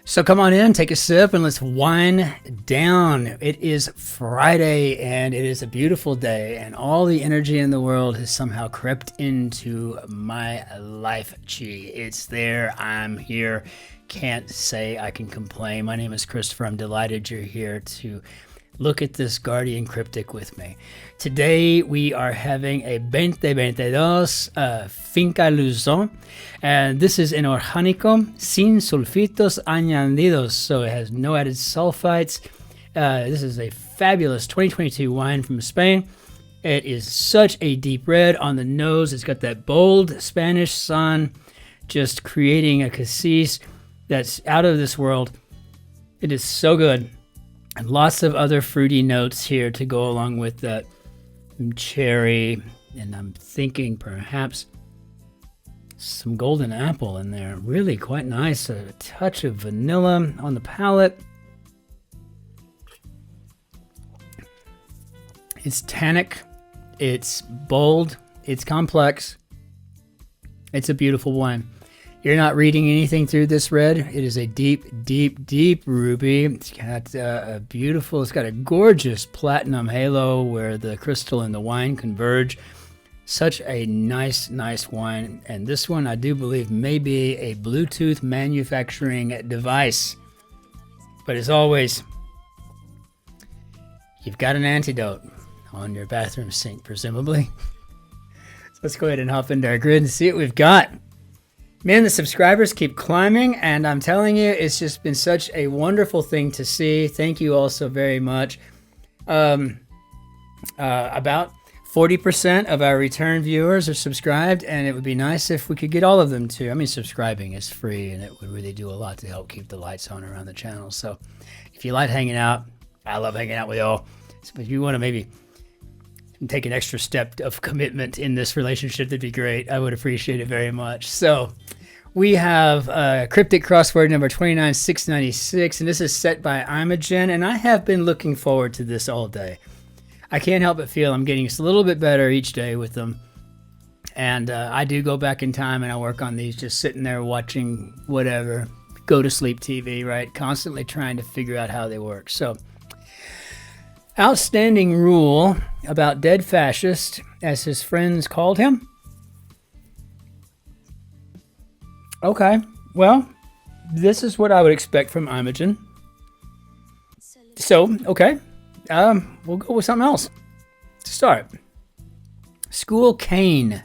So come on in, take a sip, and let's wind down. It is Friday, and it is a beautiful day, and all the energy in the world has somehow crept into my life. Gee, it's there. I'm here. Can't say I can complain. My name is Christopher. I'm delighted you're here to look at this Guardian Cryptic with me. Today we are having a 2022 Finca Luzon, and this is in orgánico, sin sulfitos añadidos, so it has no added sulfites. This is a fabulous 2022 wine from Spain. It is such a deep red on the nose. It's got that bold Spanish sun, just creating a cassis that's out of this world. It is so good. And lots of other fruity notes here to go along with that. Cherry, and I'm thinking perhaps some golden apple in there. Really quite nice. A touch of vanilla on the palate. It's tannic. It's bold. It's complex. It's a beautiful wine. You're not reading anything through this red. It is a deep, deep, deep ruby. It's got a beautiful, it's got a gorgeous platinum halo where the crystal and the wine converge. Such a nice, nice wine. And this one, I do believe, may be a Bluetooth manufacturing device. But as always, you've got an antidote on your bathroom sink, presumably. So let's go ahead and hop into our grid and see what we've got. Man, the subscribers keep climbing, and I'm telling you, it's just been such a wonderful thing to see. Thank you all so very much. About 40% of our return viewers are subscribed, and it would be nice if we could get all of them to. I mean, subscribing is free, and it would really do a lot to help keep the lights on around the channel. So if you like hanging out, I love hanging out with y'all. So if you want to maybe take an extra step of commitment in this relationship, that'd be great. I would appreciate it very much. So we have Cryptic Crossword number 29696, and this is set by Imogen, and I have been looking forward to this all day. I can't help but feel I'm getting a little bit better each day with them. And I do go back in time and I work on these, just sitting there watching whatever, go to sleep TV, right? Constantly trying to figure out how they work. So outstanding rule about dead fascist, as his friends called him. Okay, well, this is what I would expect from Imogen. So, okay, we'll go with something else to start. School cane.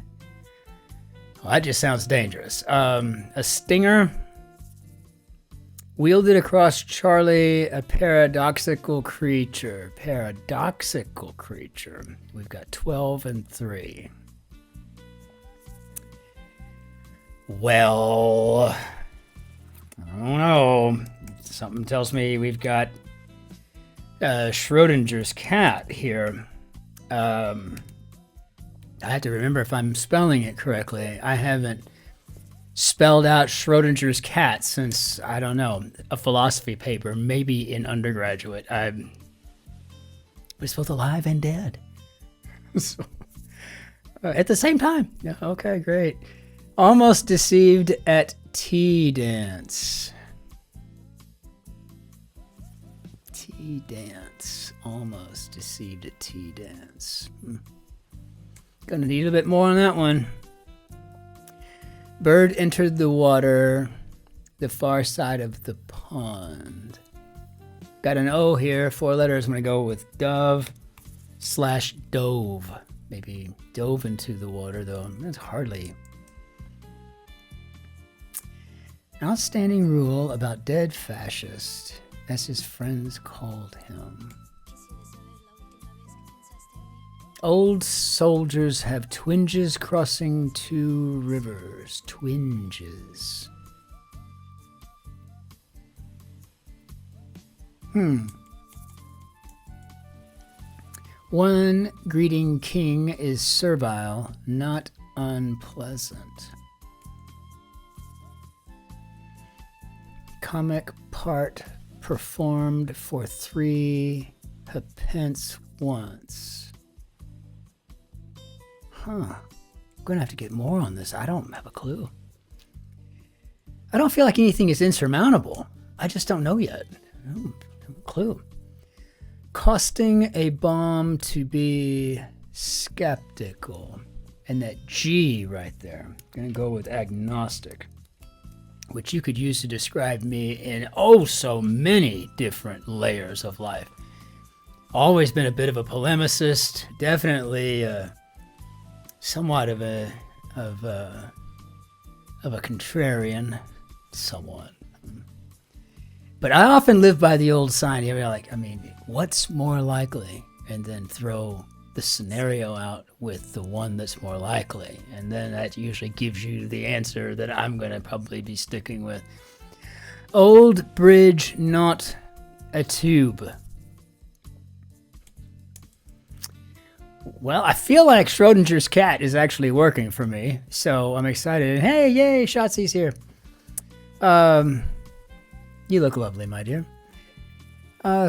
Well, that just sounds dangerous. A stinger. Wielded across Charlie, a paradoxical creature. Paradoxical creature. We've got 12 and 3. Well, I don't know. Something tells me we've got Schrodinger's cat here. I have to remember if I'm spelling it correctly. I haven't spelled out Schrodinger's cat since, I don't know, a philosophy paper, maybe in undergraduate. We're both alive and dead. So, at the same time. Yeah, okay, great. Almost deceived at tea dance. Tea dance. Almost deceived at tea dance. Gonna need a bit more on that one. Bird entered the water, the far side of the pond. Got an O here, 4 letters. I'm going to go with dove/dove. Maybe dove into the water, though. That's hardly. Outstanding rule about dead fascist, as his friends called him. Old soldiers have twinges crossing 2 rivers. Twinges. One greeting king is servile, not unpleasant. Comic part performed for 3 pence once. I'm gonna have to get more on this. I don't have a clue. I don't feel like anything is insurmountable. I just don't know yet. No clue. Costing a bomb to be skeptical. And that G right there. I'm going to go with agnostic, which you could use to describe me in oh so many different layers of life. Always been a bit of a polemicist, definitely somewhat of a contrarian, somewhat. But I often live by the old sign, you know, like, I mean, what's more likely? And then throw the scenario out with the one that's more likely. And then that usually gives you the answer that I'm going to probably be sticking with. Old bridge, not a tube. Well, I feel like Schrodinger's cat is actually working for me, so I'm excited. Hey, yay, Shotzi's here. You look lovely, my dear.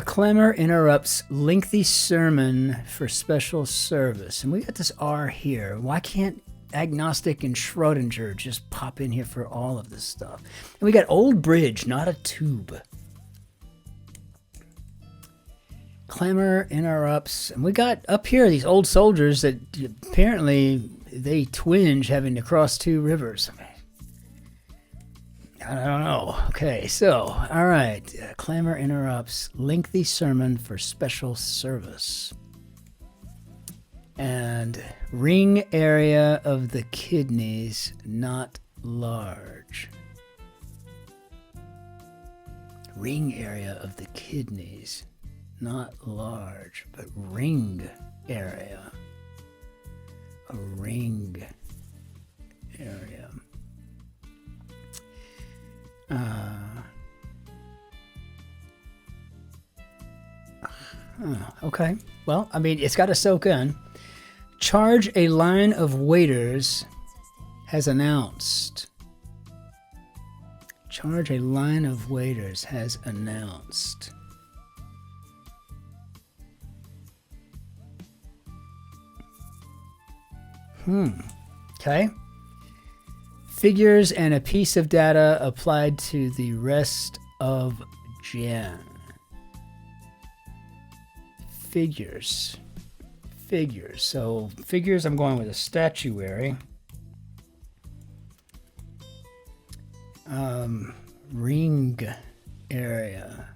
Clemmer interrupts lengthy sermon for special service. And we got this R here. Why can't agnostic and Schrodinger just pop in here for all of this stuff? And we got old bridge, not a tube. Clemmer interrupts. And we got up here these old soldiers that apparently they twinge having to cross two rivers. I don't know. Okay, so, all right. Clamor interrupts lengthy sermon for special service. And ring area of the kidneys not large. Ring area of the kidneys not large, but ring area. A ring area. Okay. Well, I mean, it's got to soak in. Charge a line of waiters has announced. Charge a line of waiters has announced. Okay. Figures and a piece of data applied to the rest of Jan. Figures. So figures, I'm going with a statuary. Ring area.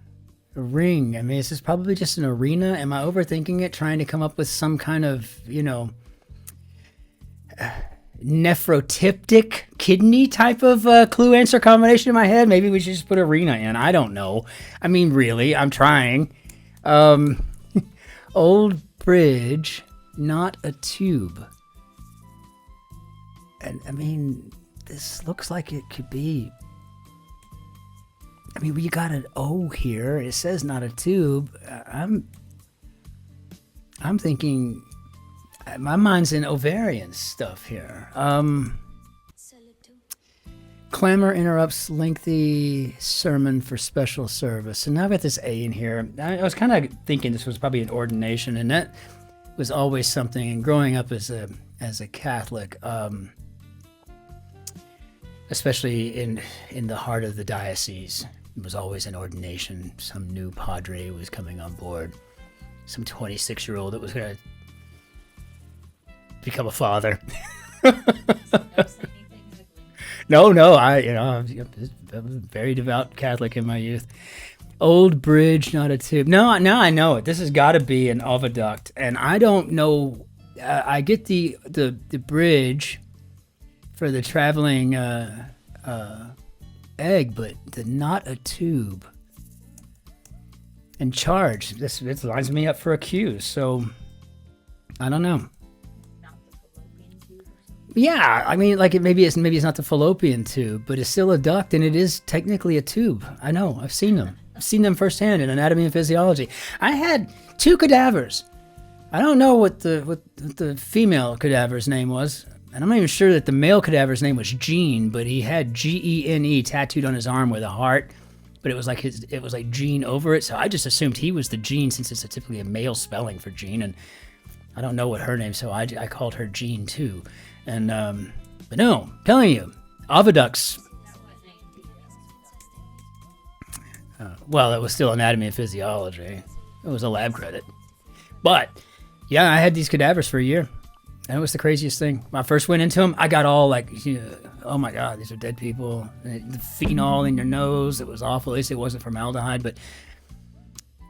A ring. I mean, this is probably just an arena. Am I overthinking it, trying to come up with some kind of, you know, nephrotyptic kidney type of clue answer combination in my head? Maybe we should just put arena in. I don't know. I mean, really, I'm trying. Old bridge, not a tube. And I mean, this looks like it could be. I mean, we got an O here. It says not a tube. I'm thinking. My mind's in ovarian stuff here. Clamor interrupts lengthy sermon for special service. And now I've got this A in here. I was kind of thinking this was probably an ordination, and that was always something. And growing up as a Catholic, especially in the heart of the diocese, it was always an ordination. Some new padre was coming on board. Some 26-year-old that was going to become a father. No, I was a very devout Catholic in my youth. Old bridge, not a tube. No, I know it. This has got to be an oviduct, and I don't know. I get the bridge for the traveling egg, but not a tube. And charge. This lines me up for a Q. So I don't know. Yeah, I mean, like maybe it's not the fallopian tube, but it's still a duct, and it is technically a tube. I know, I've seen them. I've seen them firsthand in anatomy and physiology. I had 2 cadavers. I don't know what the female cadaver's name was, and I'm not even sure that the male cadaver's name was Gene, but he had Gene tattooed on his arm with a heart, but it was like Gene over it. So I just assumed he was the Gene, since it's typically a male spelling for Gene, and I don't know what her name, so I called her Gene too. And but no, I'm telling you, oviducts. Well, it was still anatomy and physiology. It was a lab credit. But, yeah, I had these cadavers for a year. And it was the craziest thing. When I first went into them, I got all like, oh my God, these are dead people. The phenol in your nose, it was awful. At least it wasn't formaldehyde. But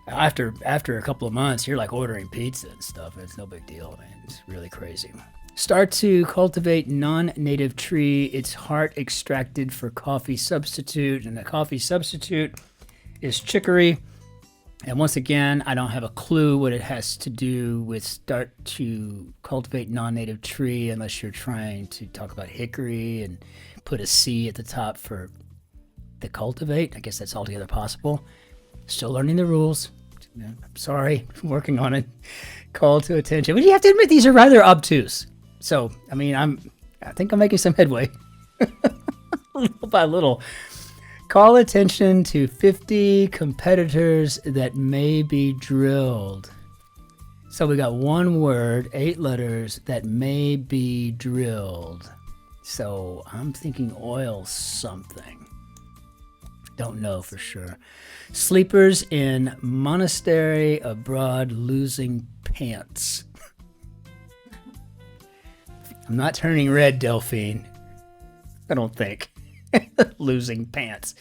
after a couple of months, you're like ordering pizza and stuff. It's no big deal, man. It's really crazy. Start to cultivate non-native tree. It's heart extracted for coffee substitute. And the coffee substitute is chicory. And once again, I don't have a clue what it has to do with start to cultivate non-native tree unless you're trying to talk about hickory and put a C at the top for the cultivate. I guess that's altogether possible. Still learning the rules. I'm sorry, working on it. Call to attention. But you have to admit these are rather obtuse. So, I mean, I think I'm making some headway. Little by little. Call attention to 50 competitors that may be drilled. So we got one word, 8 letters that may be drilled. So I'm thinking oil something. Don't know for sure. Sleepers in monastery abroad losing pants. I'm not turning red, Delphine. I don't think. Losing pants.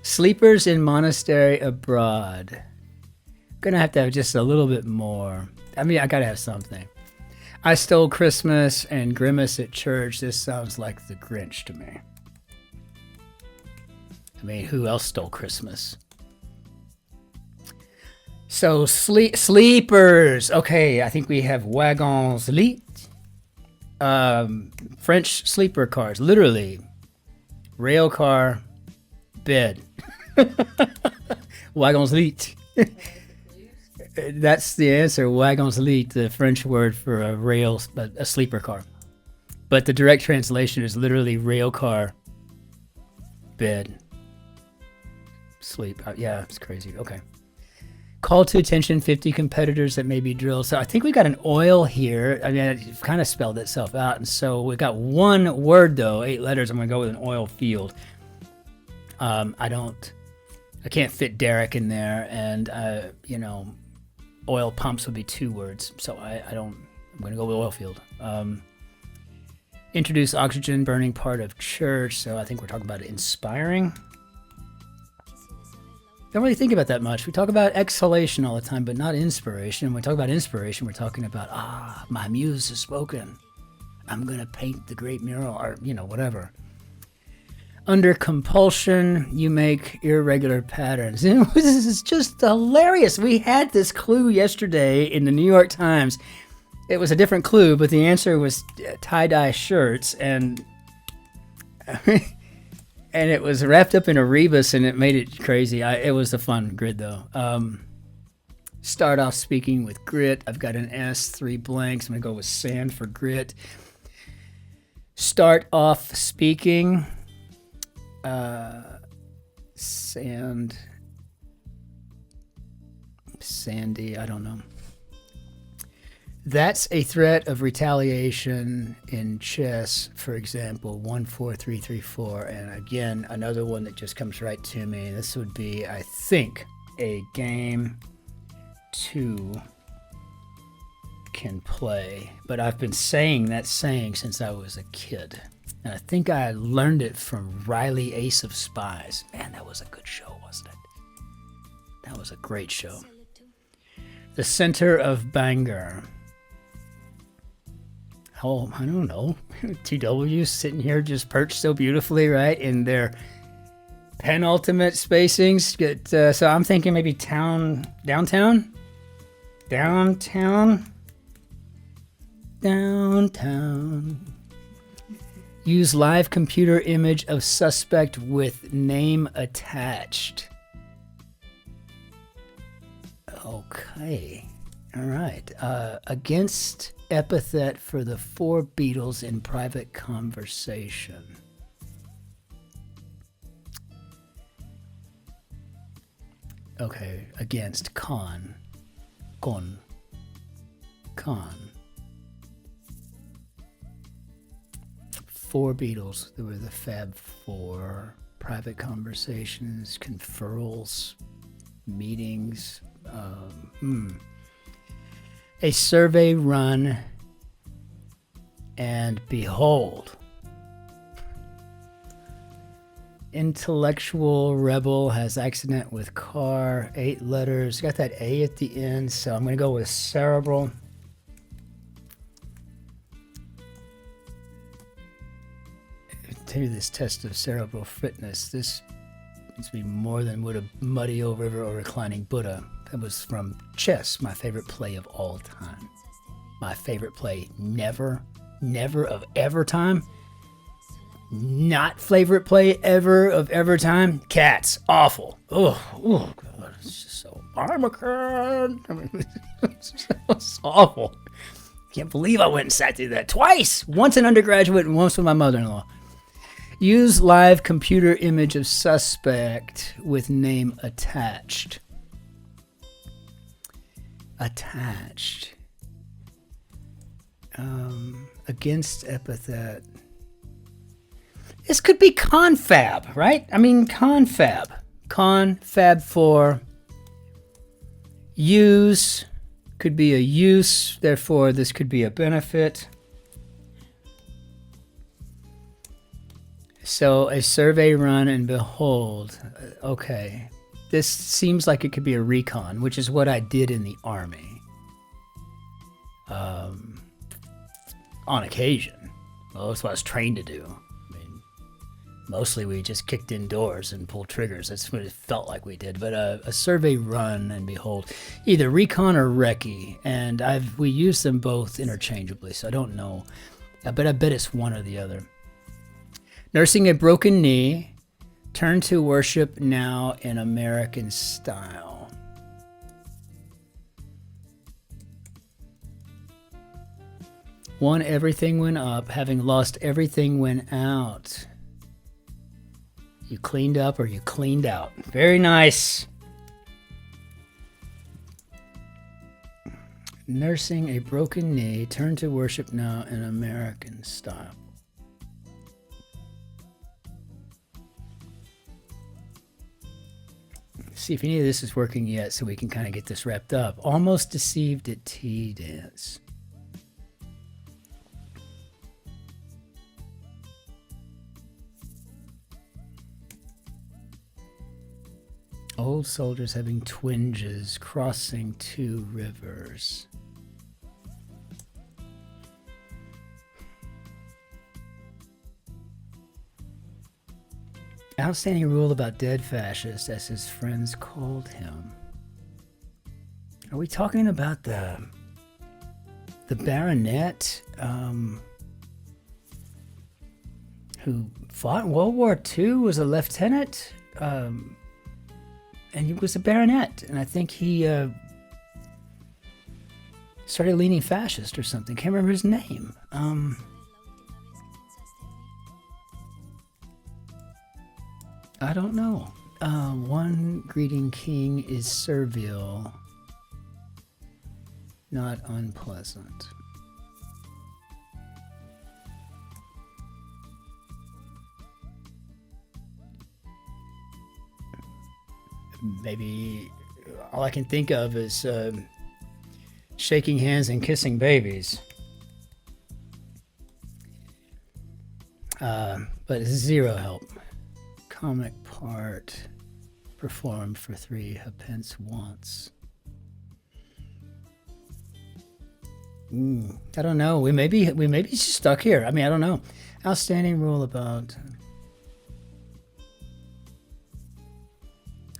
Sleepers in monastery abroad. Gonna have to have just a little bit more. I mean, I gotta have something. I stole Christmas and grimace at church. This sounds like the Grinch to me. I mean, who else stole Christmas? So sleepers. Okay, I think we have wagons lit. French sleeper cars, literally rail car bed. Wagons lit. That's the answer. Wagons lit, the French word for a sleeper car. But the direct translation is literally rail car bed sleep. Yeah, it's crazy. Okay. Call to attention 50 competitors that may be drilled. So I think we got an oil here. I mean, it kind of spelled itself out. And so we got one word, though, 8 letters. I'm going to go with an oil field. I can't fit Derek in there. And, oil pumps would be 2 words. So I'm going to go with oil field. Introduce oxygen burning part of church. So I think we're talking about inspiring. Don't really think about that much. We talk about exhalation all the time, but not inspiration. When we talk about inspiration, we're talking about, my muse has spoken. I'm going to paint the great mural, or, whatever. Under compulsion, you make irregular patterns. This is just hilarious. We had this clue yesterday in the New York Times. It was a different clue, but the answer was tie-dye shirts, and and it was wrapped up in a rebus, and it made it crazy. It was a fun grid, though. Start off speaking with grit. I've got an S, 3 blanks. I'm going to go with sand for grit. Start off speaking. Sand. Sandy, I don't know. That's a threat of retaliation in chess, for example, 14334. And again, another one that just comes right to me. This would be, I think, a game 2 can play. But I've been saying that saying since I was a kid. And I think I learned it from Riley Ace of Spies. Man, that was a good show, wasn't it? That was a great show. The center of Bangor. Oh, I don't know. Two W's sitting here just perched so beautifully, right? In their penultimate spacings. So I'm thinking maybe downtown. Use live computer image of suspect with name attached. Okay. All right. Against epithet for the 4 Beatles in private conversation. Okay. Against con. 4 Beatles. They were the Fab 4. private conversations, conferrals, meetings. A survey run, and behold. Intellectual rebel has accident with car, 8 letters. Got that A at the end, so I'm going to go with cerebral. Continue this test of cerebral fitness. This needs to be more than would a muddy river or reclining Buddha. That was from chess, my favorite play of all time. My favorite play, never of ever time. Not favorite play ever of ever time. Cats, awful. Oh God, it's just so. I'm a cat. I mean, it's awful. Can't believe I went and sat through that twice. Once an undergraduate and once with my mother-in-law. Use live computer image of suspect with name attached. Attached. Against epithet. This could be confab, right? I mean, confab. Confab for use. Could be a use, therefore this could be a benefit. So a survey run and behold. Okay. This seems like it could be a recon, which is what I did in the Army. On occasion. Well, that's what I was trained to do. Mostly we just kicked indoors and pulled triggers. That's what it felt like we did. But a survey run and behold, either recon or recce, and we use them both interchangeably. So I don't know, but I bet it's one or the other. Nursing a broken knee, turn to worship now in American style. One, everything went up. Having lost everything went out. You cleaned up or you cleaned out. Very nice. Nursing a broken knee. Turn to worship now in American style. See if any of this is working yet so we can kind of get this wrapped up. Almost deceived at tea dance. Old soldiers having twinges, crossing 2 rivers. Outstanding rule about dead fascists, as his friends called him. Are we talking about the baronet who fought in World War II, was a lieutenant? And he was a baronet, and I think he started leaning fascist or something. Can't remember his name. I don't know. One greeting king is servile, not unpleasant. Maybe all I can think of is shaking hands and kissing babies. But it's 0 help. Comic part performed for 3 pence once. I don't know. We may be stuck here. I mean, I don't know. Outstanding rule about.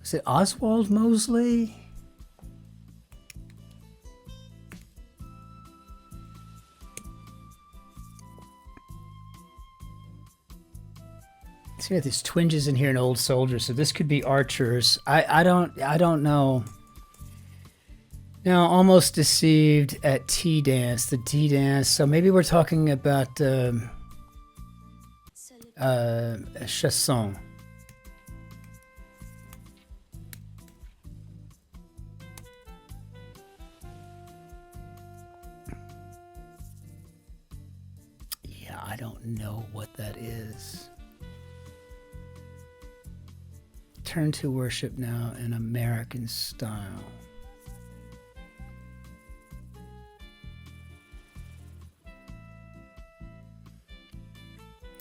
Is it Oswald Mosley? See, there's twinges in here and old soldiers, so this could be archers. I don't know. Now, almost deceived at tea dance, the tea dance. So maybe we're talking about chanson. I don't know what that is. Turn to worship now in American style.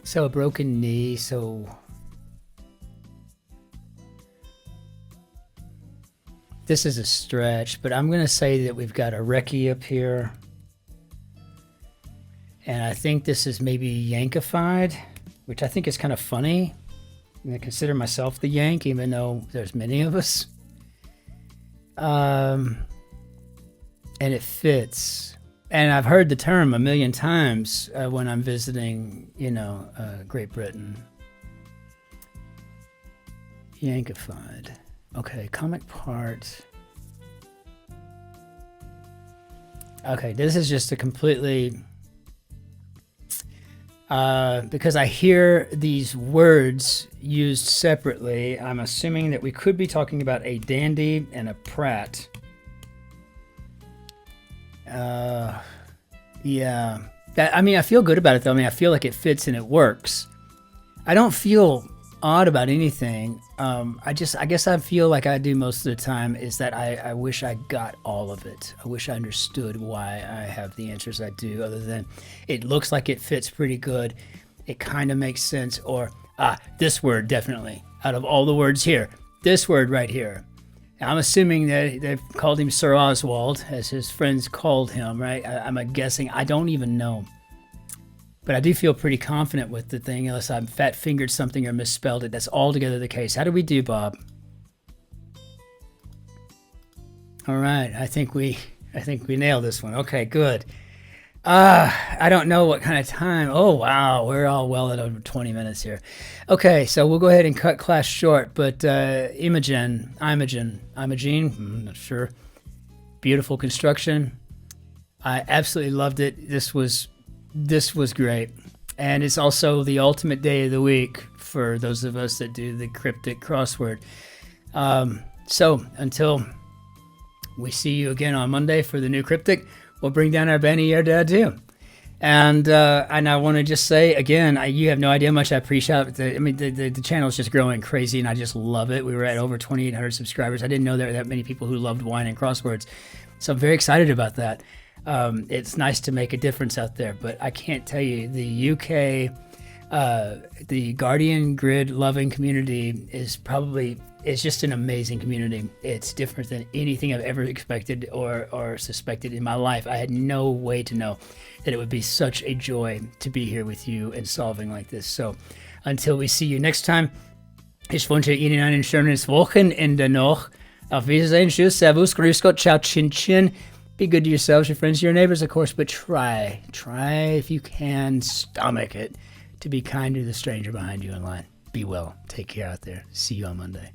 So a broken knee, so this is a stretch, but I'm going to say that we've got a recce up here. And I think this is maybe yankified, which I think is kind of funny. I consider myself the Yank, even though there's many of us. And it fits. And I've heard the term a million times when I'm visiting, Great Britain. Yankified. Okay, comic part. Okay, this is just a completely... because I hear these words used separately, I'm assuming that we could be talking about a dandy and a prat. Yeah. I feel good about it, though. I feel like it fits and it works. I don't feel odd about anything. I guess I feel like I do most of the time is that I wish I got all of it. I wish I understood why I have the answers I do, other than it looks like it fits pretty good. It kind of makes sense. Or, this word definitely. Out of all the words here, this word right here. I'm assuming that they've called him Sir Oswald, as his friends called him, right? I'm guessing. I don't even know. But I do feel pretty confident with the thing, unless I've fat-fingered something or misspelled it. That's altogether the case. How do we do, Bob? All right. I think we nailed this one. Okay, good. I don't know what kind of time. Oh, wow. We're all well at over 20 minutes here. Okay, so we'll go ahead and cut class short. But Imogen, I'm not sure. Beautiful construction. I absolutely loved it. This was great. And it's also the ultimate day of the week for those of us that do the Cryptic Crossword. So until we see you again on Monday for the new Cryptic, we'll bring down our Benny Yerdad too. And I want to just say again, you have no idea how much I appreciate it. The channel is just growing crazy, and I just love it. We were at over 2,800 subscribers. I didn't know there were that many people who loved wine and crosswords, so I'm very excited about that. It's nice to make a difference out there, but I can't tell you, the UK, the Guardian Grid loving community is just an amazing community. It's different than anything I've ever expected or suspected in my life. I had no way to know that it would be such a joy to be here with you and solving like this. So until we see you next time, ich wünsche Ihnen ein schönes Wochenende noch. Auf Wiedersehen, tschüss, servus, grüß Gott, ciao, Cin-Cin. Be good to yourselves, your friends, your neighbors, of course, but try if you can, stomach it, to be kind to the stranger behind you in line. Be well. Take care out there. See you on Monday.